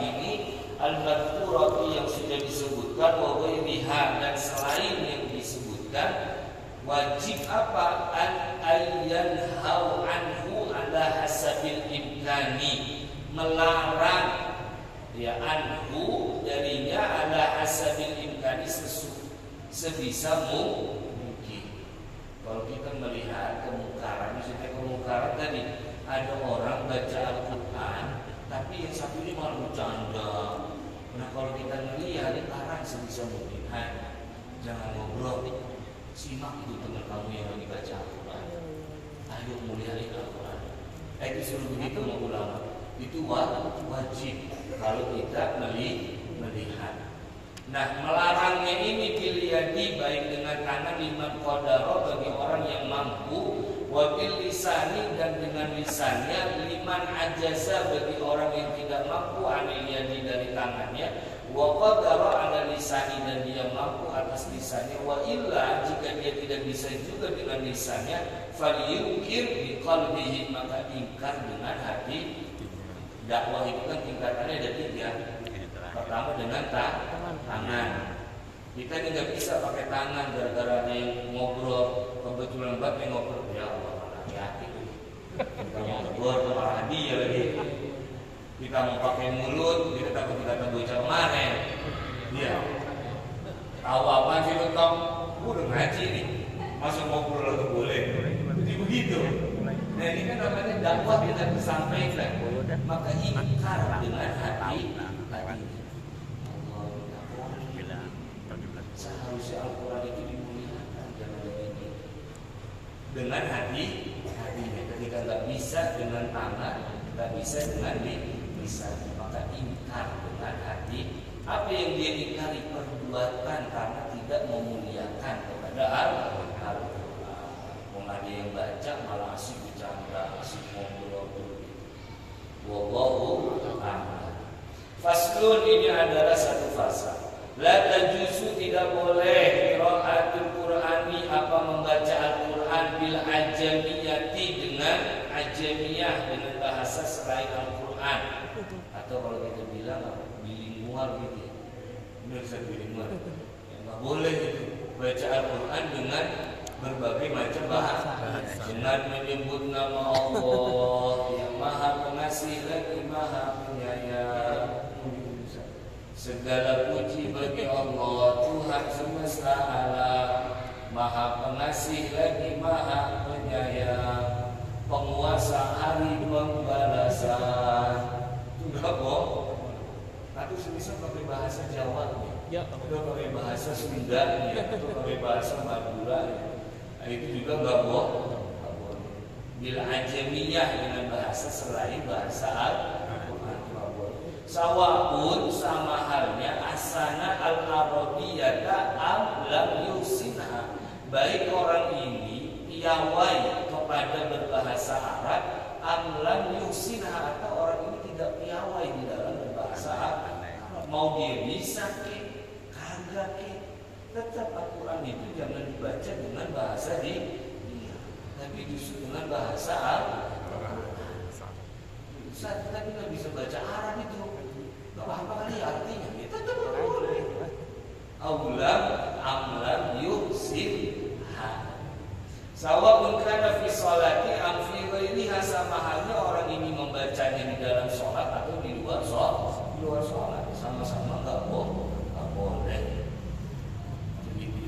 ini al-madhkurati yang sudah disebutkan wa ghairiha dan selain yang disebutkan wajib apa an ayyanhau anhu ala hasabil imkani melarang ya anhu darinya ala hasabil imkani sebisa mungkin. Kalau kita melihat kemungkaran, misalnya kemungkaran tadi ada orang baca Al-Quran tapi yang satu ini malah bercanda. Nah kalau kita melihat larang sebisa mungkin, jangan ngobrol, simak itu teman kamu yang lagi baca Al-Quran. Ayo muliain Al-Quran. Itu suruh begitu ulama. Itu wajib kalau kita melihat. Nah melarangnya ini biliyadi baik dengan tangan liman qadara bagi orang yang mampu, wabil lisani dan dengan lisannya liman ajaza bagi orang yang tidak mampu anil yadi dari tangannya, wa qadara ala lisani dan dia mampu atas lisannya, wa illa jika dia tidak bisa juga dengan lisannya falyunkir biqalbihi maka ingkar dengan hati. Dakwah itu kan tingkatannya ada 3. Pertama dengan tangan. Kita ini nggak bisa pakai tangan gara-gara ada yang ngobrol. Kebetulan banget yang ngobrol. Ya Allah, hati-hati tuh. Kita mau ngobrol malah dia lagi. Kita mau pakai mulut, kita takut dikata bocah kemarin. Iya. Tahu apa sih lu Tom? Udah ngaji nih. Masuk ngobrol lagi boleh. Jadi begitu. Nah ini kan namanya dakwah kita disampaikan. Maka ingkar dengan hati. Seharusnya Al-Quran itu dimuliakan jangan begini. Dengan hatinya. Ketika nggak bisa dengan tangan, nggak bisa dengan lisan, maka ingkar dengan hati. Apa yang dia ingkari? Perbuatan karena tidak memuliakan kepada Al-Quran. Ada yang baca malah asik bercanda, asik ngobrol. Wallahu a'lam. Faslun ini adalah satu fasa. La tajuzu tidak boleh qiraatul Qur'ani apa membaca Al-Qur'an bil ajamiyati dengan ajamiyah dengan bahasa selain Al-Qur'an. Atau kalau kita bilang bilingual gitu ya. Benar bisa bilingual. Ya, enggak boleh gitu baca Al-Qur'an dengan berbagai macam bahasa. Dengan menyebut nama Allah yang Maha Pengasih lagi Maha Penyayang. Segala puji bagi Allah Tuhan semesta alam, Maha Pengasih lagi Maha Penyayang, penguasa hari pembalasan. Itu enggak bohong. Tapi semisal pakai bahasa Jawa ya, atau pakai bahasa Sunda ya, atau pakai bahasa Madura ya. Nah, itu juga enggak bohong. Bila ajamiyah dengan bahasa selain bahasa Al-Quran. Sawa'un sama halnya asana al-arabiyata am lam yusinha. Baik orang ini piawai kepada berbahasa Arab am lam yusinha atau orang ini tidak piawai di dalam berbahasa Arab. Mau dia bisa ke, kagak ke, tetap Al-Quran itu jangan dibaca dengan bahasa dia, tapi justru dengan bahasa Arab. Ustaz, kita nggak bisa baca Arab itu. Gak apa-apa kali artinya. Kita tetap boleh. Aulam amlam yusinha. Sawa'un kana fi sholati am fi ghairiha, sama halnya orang ini membacanya di dalam sholat atau di luar sholat. Di luar sholat sama-sama nggak boleh. Begitu.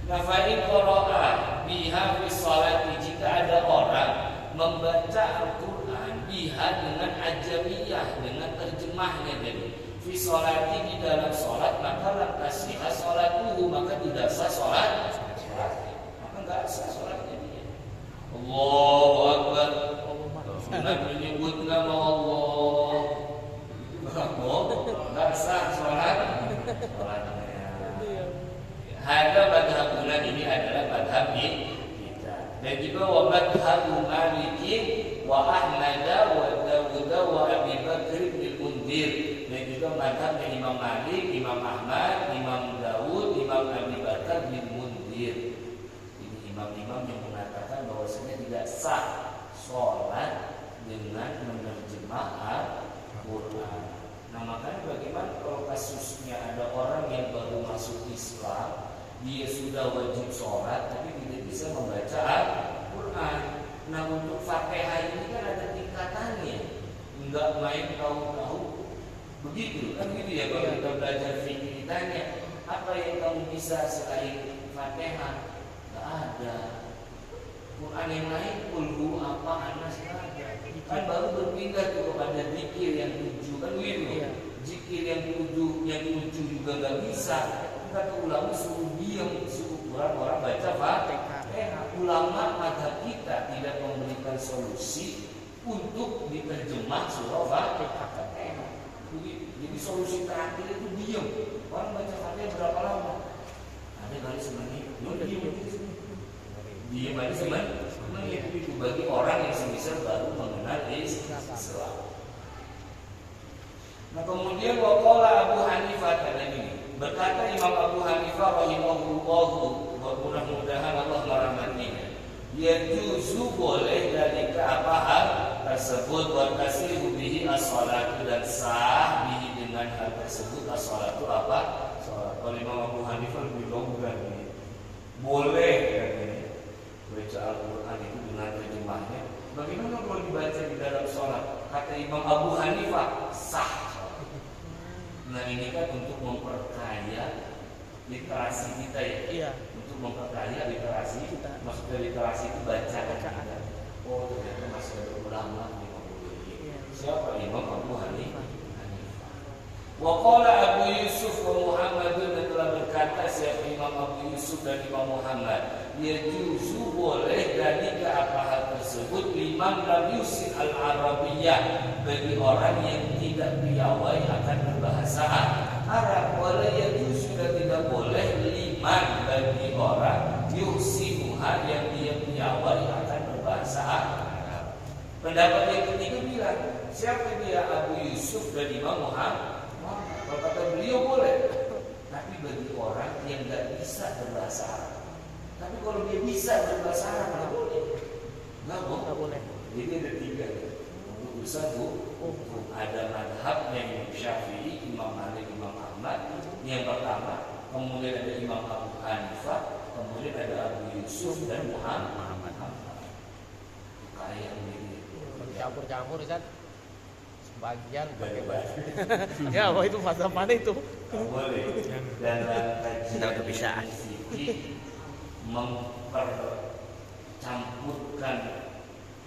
Nah, fa'in qara'a biha fi sholati, jika ada orang membaca Al-Quran biha dengan ajamiyah, dengan terjemahnya dari fi sholati di dalam sholat, maka lantasih sholatuhu, maka tidak sah sholat, maka nggak sah sholatnya dia. Allahu Akbar dengan menyebut nama Allah, nggak sah sholatnya. Hadza madhabuna, ini adalah madhab kita. Dan juga wa madhabu Maliki wa Ahmad wa Dawud wa Abi Bakr bin Mundir. Dan juga madhab Imam Malik, Imam Ahmad, Imam Dawud, Imam Abi Bakr bin Mundir. Ini imam-imam yang mengatakan bahwasanya tidak sah sholat dengan menerjemah Al-Quran. Nah makanya kasusnya ada orang yang baru masuk Islam, dia sudah wajib sholat tapi tidak bisa membaca Al-Quran. Nah untuk Fatihah ini kan ada tingkatannya, enggak main tahu-tahu begitu kan gitu ya. Kalau kita belajar fikih ditanya apa yang kamu bisa selain Fatihah, enggak ada. Quran yang lain kulhu apa anas ada. Kan baru berpindah tuh kepada zikir yang 7 kan gitu. Zikir yang 7 juga nggak bisa. Kata ulama suruh diam, suruh orang baca Fatihah. Ulama mazhab kita tidak memberikan solusi untuk diterjemah surah Fatihah. Jadi solusi terakhir itu diam. Orang baca Fatihah berapa lama? Ada kali sebenarnya. Diam aja sebenarnya. Itu bagi orang yang semisal baru mengenal Islam. Nah kemudian waqala Abu Hanifah tadi ini berkata Imam Abu Hanifah rahimahullahu, mudah-mudahan Allah merahmatinya, yajuzu boleh dari apa hal tersebut wa tasihu bihi as-salatu dan sah bihi dengan hal tersebut as-salatu apa? Salat. Kalau Imam Abu Hanifah lebih longgar ini. Boleh katanya baca Al-Quran itu dengan terjemahnya. Bagaimana kalau dibaca di dalam sholat? Kata Imam Abu Hanifah sah. Nah ini kan untuk memperkaya literasi kita ya. Iya. Untuk memperkaya literasi kita. Maksudnya literasi itu bacaan kita. Oh ternyata masih ada ulama yang memulai. Siapa Imam Abu Hanifah? Waqala Abu Yusuf wa Muhammadun, dan telah berkata siapa Imam Abu Yusuf dan Imam Muhammad, yajuzu boleh dari ke apa hal tersebut liman lam yusin al-Arabiyyah, bagi orang yang tidak piawai akan berbahasa Arab. Wala yajuzu, dan tidak boleh liman bagi orang yusinuha yang dia piawai akan berbahasa Arab. Pendapat yang ketiga bilang siapa dia? Abu Yusuf dan Imam Muhammad. Kalau kata beliau boleh, tapi bagi orang yang nggak bisa berbahasa Arab. Tapi kalau dia bisa berbahasa Arab nggak boleh. Nggak boleh. Jadi ada 3 untuk usaha ada madhabnya Imam Syafi'i, Imam Malik, Imam Ahmad. Yang pertama, kemudian ada Imam Abu Hanifah, kemudian ada Abu Yusuf dan Muhammad. Kayak ini. Campur-campur kan? Bagian pakai bahasa. Ya, wah itu bahasa mana itu? Boleh. Dalam kajian fikih mempercampurkan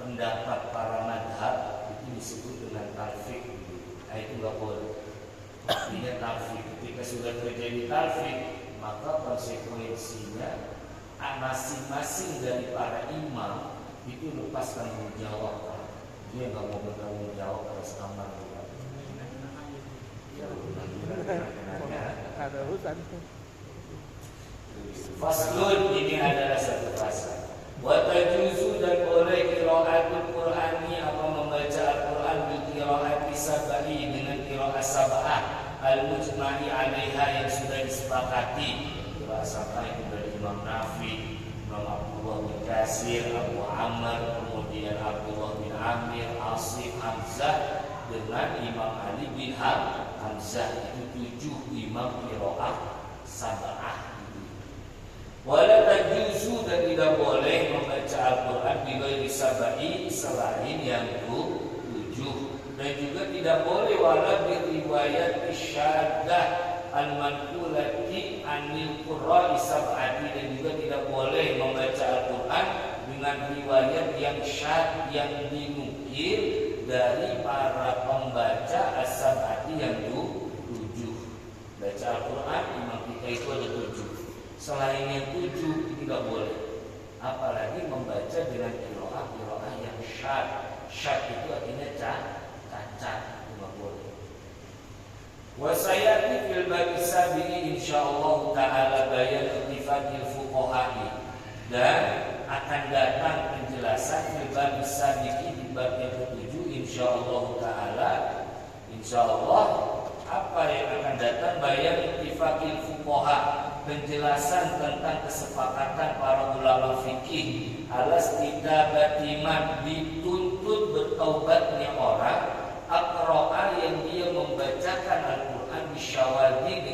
pendapat para madhab itu disebut dengan talfik. Nah itu nggak boleh. Artinya talfik. Ketika sudah terjadi talfik, maka konsekuensinya masing-masing dari para imam itu lepas tanggung jawab. Dia nggak mau bertanggung jawab atas kamar juga. Ada hutan. Faslun, ini adalah satu pasal. Wa tajuzu, dan boleh qiraatul Qur'ani apa membaca Al-Quran bil qiraati sab'i dengan qiraat sab'ah al-mujma'i 'alaiha yang sudah disepakati. Qiraat sab'ah itu dari Imam Nafi, Imam Abdullah bin Katsir, Abu Amr, kemudian Abdullah bin Amir, Asim, Hamzah dengan Imam Ali bin Hamzah. Itu 7 imam qiraat sab'ah. Wala tajuzu, dan tidak boleh membaca Al-Quran bighairi sab'i selain yang 7, dan juga tidak boleh wala biriwayat isyaddah al-manqulati anil qurra'i sab'ati, dan juga tidak boleh membaca Al-Quran dengan riwayat yang syad yang dinukil dari para pembaca as-sab'ati yang 7. Baca Al-Quran imam kita itu ada 7. Selain yang 7 ini tidak boleh. Apalagi membaca dengan qiraah yang syad. Syad itu artinya cacat, itu tidak boleh. Wa sayati fil bab sabi'i insyaallah taala bayan ittifaqil fuqaha'i, dan akan datang penjelasan fil bab sabi'i di bab yang ke-7 insyaallah taala. Insyaallah apa yang akan datang bayan ittifaqil fuqaha, penjelasan tentang kesepakatan para ulama fikih alas tidak batiman, dituntut bertaubatnya orang akroa yang dia membacakan Al-Quran di syawal wajib